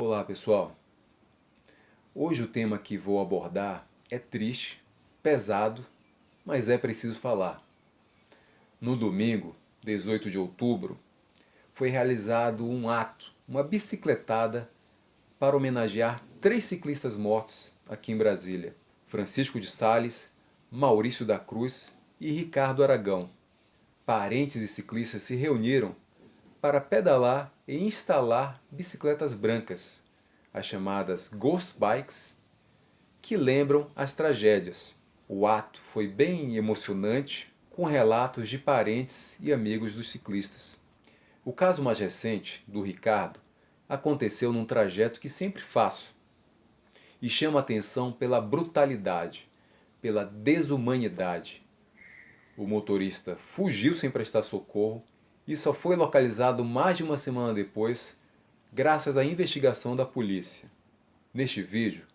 Olá pessoal, hoje o tema que vou abordar é triste, pesado, mas é preciso falar. No domingo, 18 de outubro, foi realizado um ato, uma bicicletada para homenagear 3 ciclistas mortos aqui em Brasília: Francisco de Sales, Maurício da Cruz e Ricardo Aragão. Parentes e ciclistas se reuniram para pedalar e instalar bicicletas brancas, as chamadas Ghost Bikes, que lembram as tragédias. O ato foi bem emocionante, com relatos de parentes e amigos dos ciclistas. O caso mais recente, do Ricardo, aconteceu num trajeto que sempre faço e chama atenção pela brutalidade, pela desumanidade. O motorista fugiu sem prestar socorro e só foi localizado mais de uma semana depois, graças à investigação da polícia. Neste vídeo,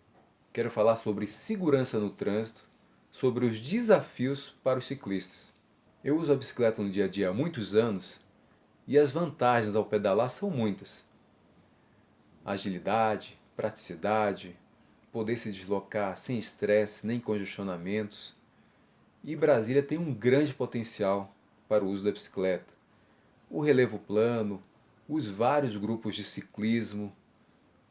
quero falar sobre segurança no trânsito, sobre os desafios para os ciclistas. Eu uso a bicicleta no dia a dia há muitos anos e as vantagens ao pedalar são muitas. Agilidade, praticidade, poder se deslocar sem estresse nem congestionamentos. E Brasília tem um grande potencial para o uso da bicicleta. O relevo plano, os vários grupos de ciclismo,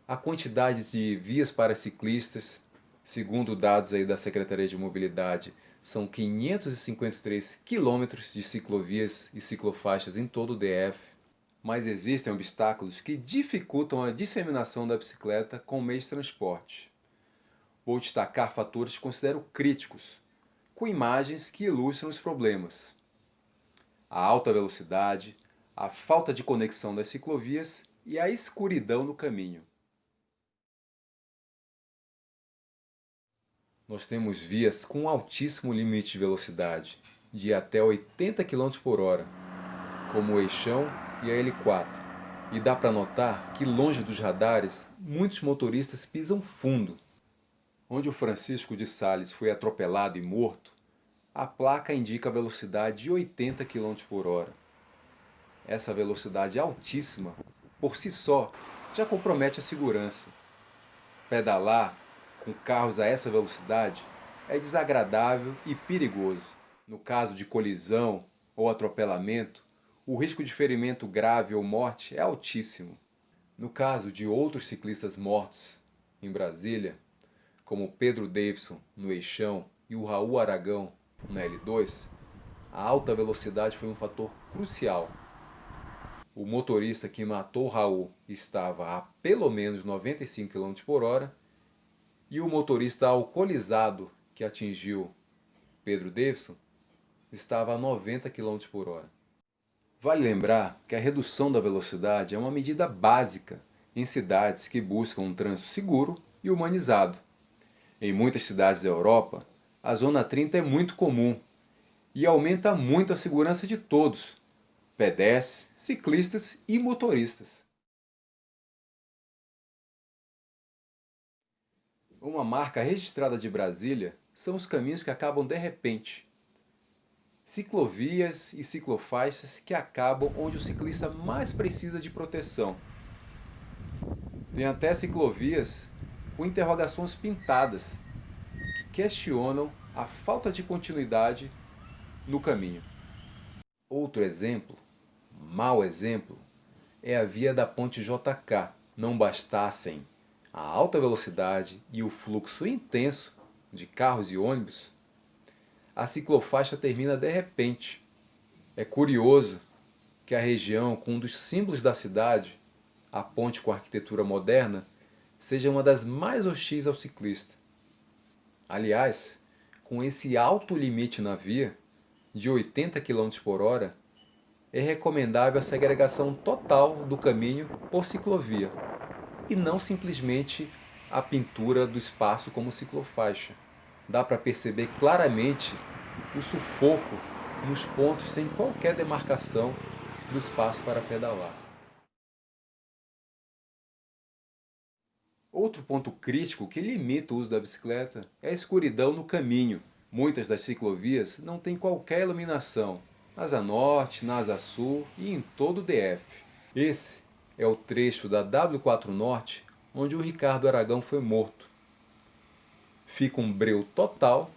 a quantidade de vias para ciclistas, segundo dados aí da Secretaria de Mobilidade, são 553 quilômetros de ciclovias e ciclofaixas em todo o DF. Mas existem obstáculos que dificultam a disseminação da bicicleta como meio de transporte. Vou destacar fatores que considero críticos, com imagens que ilustram os problemas: a alta velocidade, a falta de conexão das ciclovias e a escuridão no caminho. Nós temos vias com altíssimo limite de velocidade, de até 80 km/h, como o Eixão e a L4. E dá para notar que longe dos radares, muitos motoristas pisam fundo. Onde o Francisco de Sales foi atropelado e morto, a placa indica a velocidade de 80 km/h. Essa velocidade altíssima, por si só, já compromete a segurança. Pedalar com carros a essa velocidade é desagradável e perigoso. No caso de colisão ou atropelamento, o risco de ferimento grave ou morte é altíssimo. No caso de outros ciclistas mortos em Brasília, como Pedro Davidson no Eixão e o Raul Aragão na L2, a alta velocidade foi um fator crucial. O motorista que matou Raul estava a pelo menos 95 km/h e o motorista alcoolizado que atingiu Pedro Davidson estava a 90 km/h. Vale lembrar que a redução da velocidade é uma medida básica em cidades que buscam um trânsito seguro e humanizado. Em muitas cidades da Europa, a zona 30 é muito comum e aumenta muito a segurança de todos: pedestres, ciclistas e motoristas. Uma marca registrada de Brasília são os caminhos que acabam de repente. Ciclovias e ciclofaixas que acabam onde o ciclista mais precisa de proteção. Tem até ciclovias com interrogações pintadas que questionam a falta de continuidade no caminho. Outro exemplo, mau exemplo, é a via da Ponte JK. Não bastassem a alta velocidade e o fluxo intenso de carros e ônibus, a ciclofaixa termina de repente. É curioso que a região com um dos símbolos da cidade, a ponte com arquitetura moderna, seja uma das mais hostis ao ciclista. Aliás, com esse alto limite na via, de 80 km/h, é recomendável a segregação total do caminho por ciclovia e não simplesmente a pintura do espaço como ciclofaixa. Dá para perceber claramente o sufoco nos pontos sem qualquer demarcação do espaço para pedalar. Outro ponto crítico que limita o uso da bicicleta é a escuridão no caminho. Muitas das ciclovias não têm qualquer iluminação, na Asa Norte, na Asa Sul e em todo o DF. Esse é o trecho da W4 Norte onde o Ricardo Aragão foi morto. Fica um breu total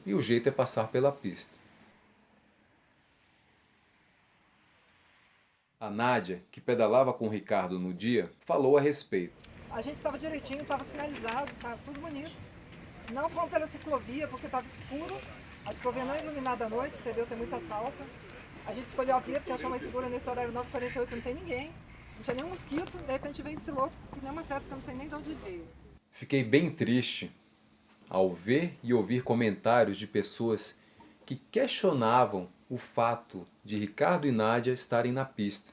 e o jeito é passar pela pista. A Nádia, que pedalava com o Ricardo no dia, falou a respeito. A gente estava direitinho, estava sinalizado, sabe? Tudo bonito. Não fomos pela ciclovia porque estava escuro. A ciclovia não é iluminada à noite, entendeu? Tem muita assalto. A gente escolheu a via porque achou mais segura nesse horário 9h48, não tem ninguém. Não tinha nenhum mosquito, de repente veio esse louco, que nem uma seta que eu não sei nem de onde veio. Fiquei bem triste ao ver e ouvir comentários de pessoas que questionavam o fato de Ricardo e Nádia estarem na pista.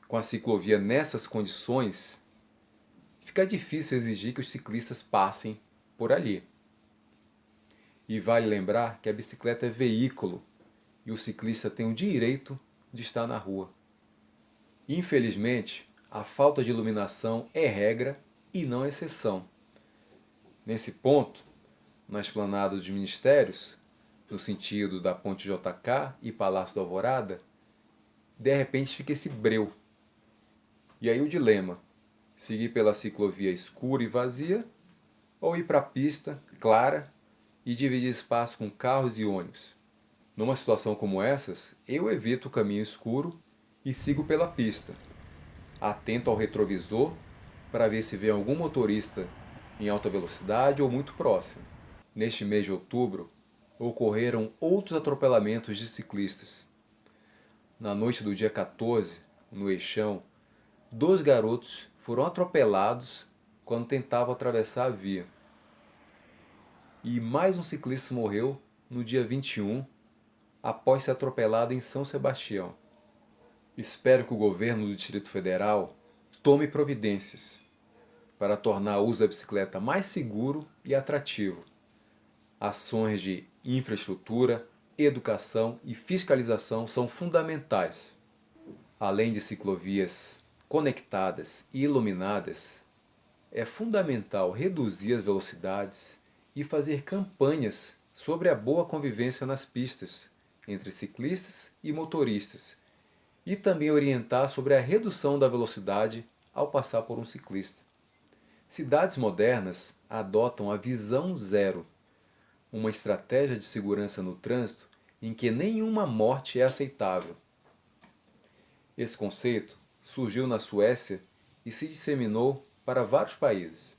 Com a ciclovia nessas condições, fica difícil exigir que os ciclistas passem por ali. E vale lembrar que a bicicleta é veículo e o ciclista tem o direito de estar na rua. Infelizmente, a falta de iluminação é regra e não exceção. Nesse ponto, na esplanada dos ministérios, no sentido da Ponte JK e Palácio da Alvorada, de repente fica esse breu. E aí o dilema, seguir pela ciclovia escura e vazia ou ir para a pista clara e dividir espaço com carros e ônibus. Numa situação como essas, eu evito o caminho escuro e sigo pela pista, atento ao retrovisor para ver se vem algum motorista em alta velocidade ou muito próximo. Neste mês de outubro, ocorreram outros atropelamentos de ciclistas. Na noite do dia 14, no Eixão, 2 garotos foram atropelados quando tentavam atravessar a via. E mais um ciclista morreu no dia 21, após ser atropelado em São Sebastião. Espero que o governo do Distrito Federal tome providências para tornar o uso da bicicleta mais seguro e atrativo. Ações de infraestrutura, educação e fiscalização são fundamentais. Além de ciclovias conectadas e iluminadas, é fundamental reduzir as velocidades e fazer campanhas sobre a boa convivência nas pistas entre ciclistas e motoristas, e também orientar sobre a redução da velocidade ao passar por um ciclista. Cidades modernas adotam a visão zero, uma estratégia de segurança no trânsito em que nenhuma morte é aceitável. Esse conceito surgiu na Suécia e se disseminou para vários países.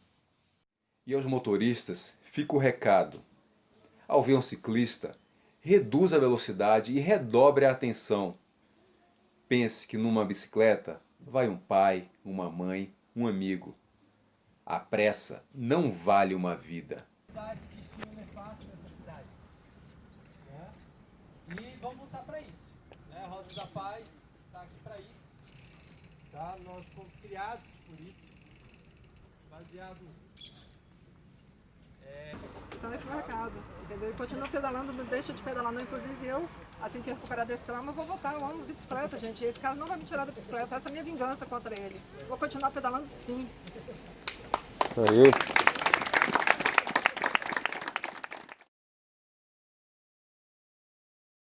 E aos motoristas fica o recado: ao ver um ciclista, reduza a velocidade e redobre a atenção. Pense que numa bicicleta vai um pai, uma mãe, um amigo. A pressa não vale uma vida. Que estímulo nefasto nessa cidade. Né? E vamos lutar para isso. Né? A Roda da Paz está aqui para isso. Tá? Nós fomos criados por isso. Baseado. Então esse é o recado, entendeu? E continua pedalando, não deixa de pedalar, não. Inclusive eu, assim que recuperar desse trauma, eu vou voltar, eu amo bicicleta, gente. Esse cara não vai me tirar da bicicleta, essa é a minha vingança contra ele. Vou continuar pedalando sim. Aí.